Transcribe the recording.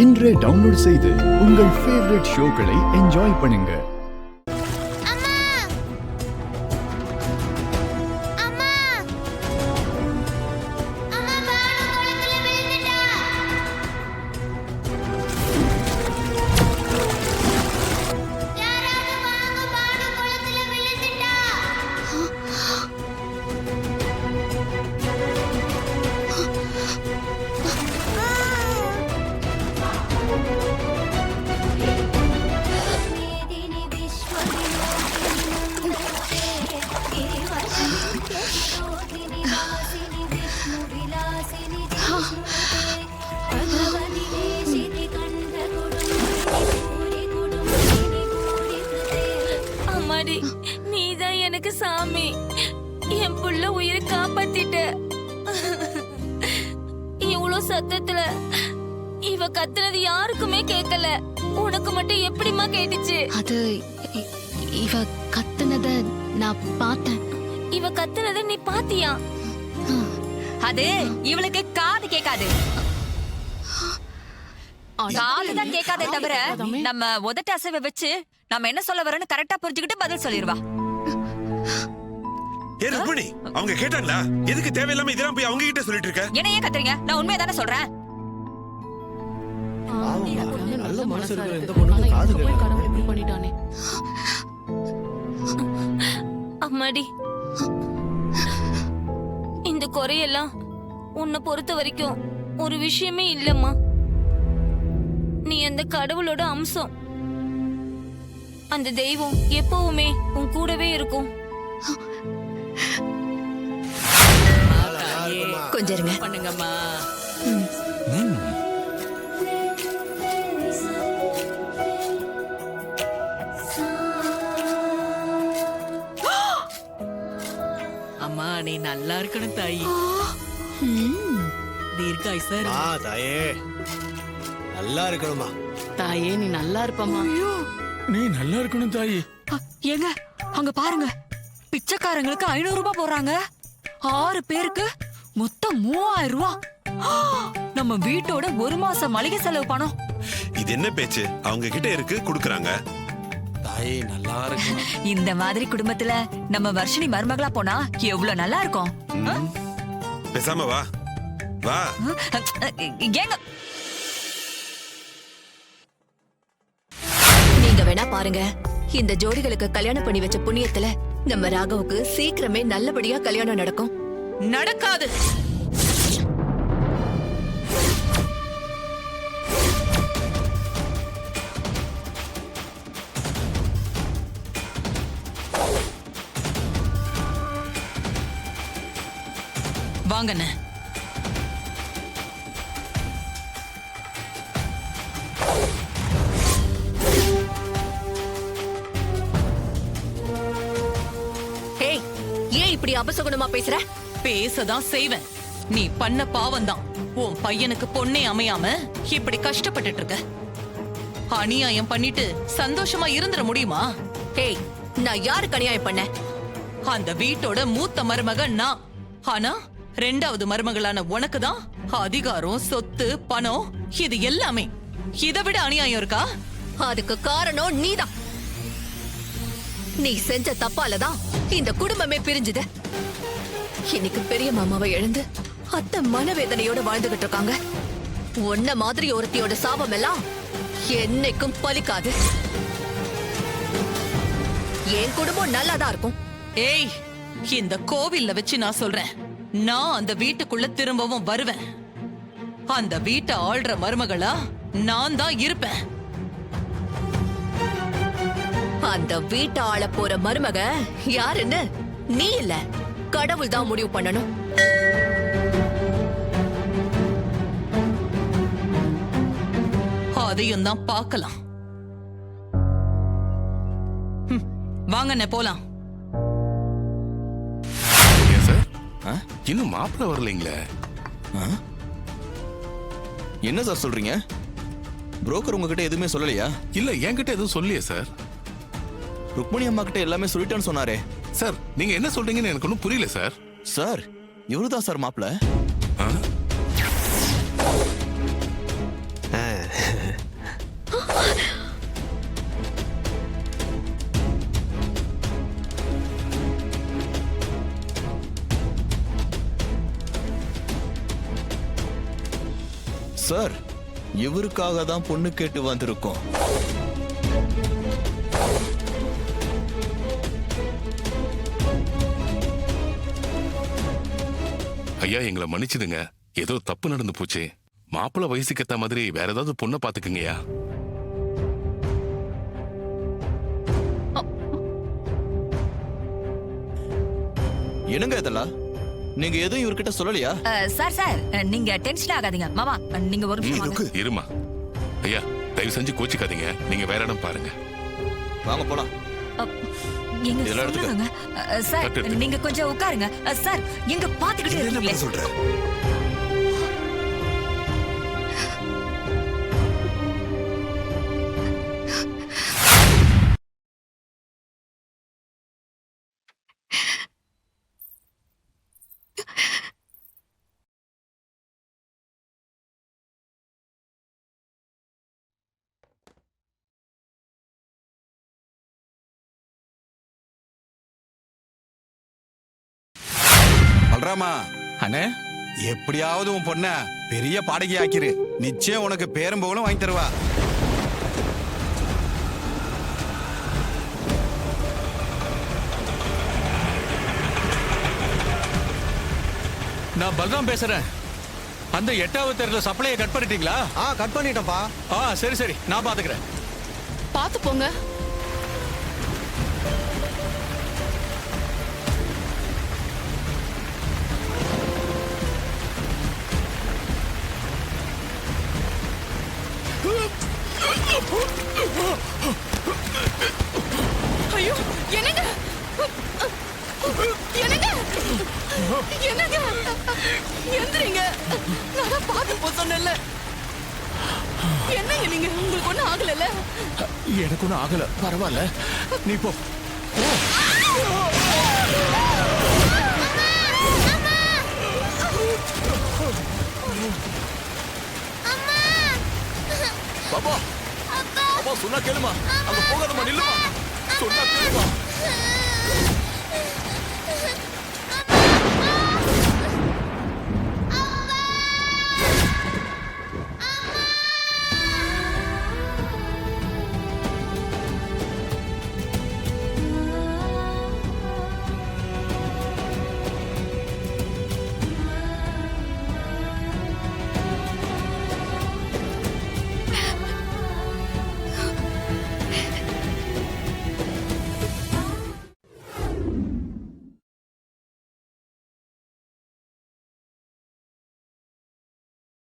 இன்றே டவுன்லோட் செய்து உங்கள் ஃபேவரட் ஷோக்களை என்ஜாய் பண்ணுங்க. நீதான் எனக்கு சாமி. என் புள்ள உயிரை காப்பாத்திட்ட. இவ்வளவு சத்தத்துல இவ கத்துனது யாருக்குமே கேட்கல. உனக்கு மட்டும் எப்படிமா கேட்டுச்சு? அது இவ கத்துனத நான் பார்த்தேன். இவ கத்துனத நீ பாத்தியா? அது இவளுக்கு காது கேட்காது. காதுதான் கேட்காதே தவிர நம்ம உதட்ட அசைவை வச்சு நம்ம என்ன சொல்ல வரேன்னு கரெக்டா புரிஞ்சுக்கிட்டு பதில் சொல்லிருவா. ஏ ருக்மணி, அவங்க கேட்டாங்களா? எதுக்கு தேவையில்லாம இதெல்லாம் போய் அவங்க கிட்ட சொல்லிட்டு இருக்க? என்ன ஏன் கத்துறீங்க? நான் உண்மையை தானே சொல்றேன். நல்ல மனசு இருக்கிற இந்த பொண்ணுக்கு காது கேட்காது. கடவுள் இப்படி பண்ணிட்டானே. அம்மாடி, இந்த குறையெல்லாம் உன்னை பொறுத்த வரைக்கும் ஒரு விஷயமே இல்லம்மா. நீ அந்த கடவுளோட அம்சம். அந்த தெய்வம் எப்பவுமே உன் கூடவே இருக்கும். கொஞ்சம் இருங்க. பண்ணுங்கம்மா. அம்மா நீ நல்லா இருக்கணும் தாயி. தீர்க்காயுசா இரு. தாயே நல்லா இருக்கணுமா? தாயே நீ நல்லா இருப்பம்மா. நீ நல்லா இருக்கணும் தாயி. ஏங்க அங்க பாருங்க, பிச்சைக்காரங்களுக்கு 500 ரூபாய் போடுறாங்க. 6 பேருக்கு மொத்தம் 3000 ரூபாய். நம்ம வீட்டோட ஒரு மாசம் மளிகை செலவு பணம். இது என்ன பேச்சு? அவங்க கிட்ட இருக்கு, குடுக்குறாங்க. தாயே நல்லா இருக்கணும். இந்த மாதிரி குடும்பத்துல நம்ம வர்ஷினி மருமகளா போனா எவ்வளவு நல்லா இருக்கும். பேசாம வா வா. ஏங்க நீங்க வேணா பாருங்க, இந்த ஜோடிகளுக்கு கல்யாணம் பண்ணி வச்ச புண்ணியத்துல நம்ம ராகவுக்கு சீக்கிரமே நல்லபடியா கல்யாணம் நடக்கும். நடக்காது. வாங்கண்ணே. ஏய், ஏன் இப்படி அபசகுணமா பேசுற? பேசதான் செய்வேன். நீ பண்ண பாவம்தான். உன் பையனுக்கு பொண்ணே அமையாம இப்படி கஷ்டப்பட்டுட்டு இருக்க. அநியாயம் பண்ணிட்டு சந்தோஷமா இருந்துட முடியுமா? ஏய், நான் யாருக்கு அநியாயம் பண்ண? அந்த வீட்டோட மூத்த மருமக நான். ஆனா 2வது மருமகளான உனக்கு தான் அதிகாரம், சொத்து, பணம் இது எல்லாமே. இதை விட அநியாயம் இருக்கா? அதுக்கு காரணம் நீதான். நீ செஞ்ச தப்பாலதான் இந்த குடும்பமே பிரிஞ்சுது. இன்னைக்கு பெரிய மாமாவை இழந்து அத்தை மனவேதனையோட வாழ்ந்துகிட்டு இருக்காங்க. உன்ன மாதிரி ஒருத்தியோட சாபம் எல்லாம் என்னைக்கும் பலிக்காது. என் குடும்பம் நல்லாதான் இருக்கும். ஏய், இந்த கோவில்ல வச்சு நான் சொல்றேன், நான் அந்த வீட்டுக்குள்ள திரும்பவும் வருவேன். அந்த வீட்டை ஆள்ற மருமகளா நான் தான் இருப்பேன். அந்த வீட்டை ஆள போற மருமக யாருன்னு நீ இல்ல, கடவுள் தான் முடிவு பண்ணணும். அதையும் தான் பார்க்கலாம். வாங்கண்ணே போலாம். சார், இன்னும் மாப்பிள்ள வரலைங்களே. என்ன சார் சொல்றீங்க? புரோக்கர் உங்ககிட்ட எதுவுமே சொல்லலையா? இல்ல, என்கிட்ட எதுவும் சொல்லியே சார். ருக்மணி அம்மா கிட்ட எல்லாமே சொல்லிட்டேன்னு சொன்னாரே. சார், நீங்க என்ன சொல்றீங்கன்னு எனக்கு ஒன்றும் புரியல சார். சார், இவருதான் சார் மாப்பிள்ள. சார் இவருக்காக தான் பொண்ணு கேட்டு வந்திருக்கோம். ஐயா எங்களை மன்னிச்சிடுங்க, ஏதோ தப்பு நடந்து போச்சு. மாப்பிள்ளை வயசுக்கு ஏத்த மாதிரி வேற ஏதாவது பொண்ணை பாத்துக்குங்கய்யா. என்னங்க இதெல்லாம் நீங்க எதுவும் இவர்கிட்ட சொல்லலையா? சார் நீங்க டென்ஷன் ஆகாதீங்க மாமா, நீங்க ஒரு நிமிஷம் வாங்க. இருமா ஐயா, தயவு செஞ்சு கோச்சிக்காதீங்க, நீங்க வேற இடம் பாருங்க. வாங்க போலாம். எங்க இதெல்லாம் எடுத்துக்க. சொல்லுங்க சார், கட்டு எடுத்துக்க. நீங்க கொஞ்சம் உட்காருங்க சார், எங்க பாத்துக்கிட்டே என்ன இருக்கீங்களே. பண்ண சொல்ற? பல்ராமா, அண்ணே எப்படியாவது உன் பொண்ண பெரிய பாடகி ஆக்கிரு. நிச்சயம் உனக்கு பேரும் புகழும் வாங்கி தருவா. நான் பல்ராம் பேசுறேன். அந்த 8வது தெருல சப்ளையை கட் பண்ணிட்டீங்களா? கட் பண்ணிட்டேன்ப்பா. சரி சரி, நான் பாத்துக்கிறேன். பாத்து போங்க. ஐயோ, என்னங்க என்னங்க என்னங்க, எந்திரிங்க. நான் பாத்து போ சொன்னேன்ல. என்னங்க நீங்க, உங்களுக்கு ஒண்ணும் ஆகல? எனக்கு ஒன்றும் ஆகல, பரவாயில்ல, நீ போ. பாப்பா பாப்பா சொன்னா கேளுமா, அங்க போகாதமா, நில்லுமா, சொன்னா கேளுமா.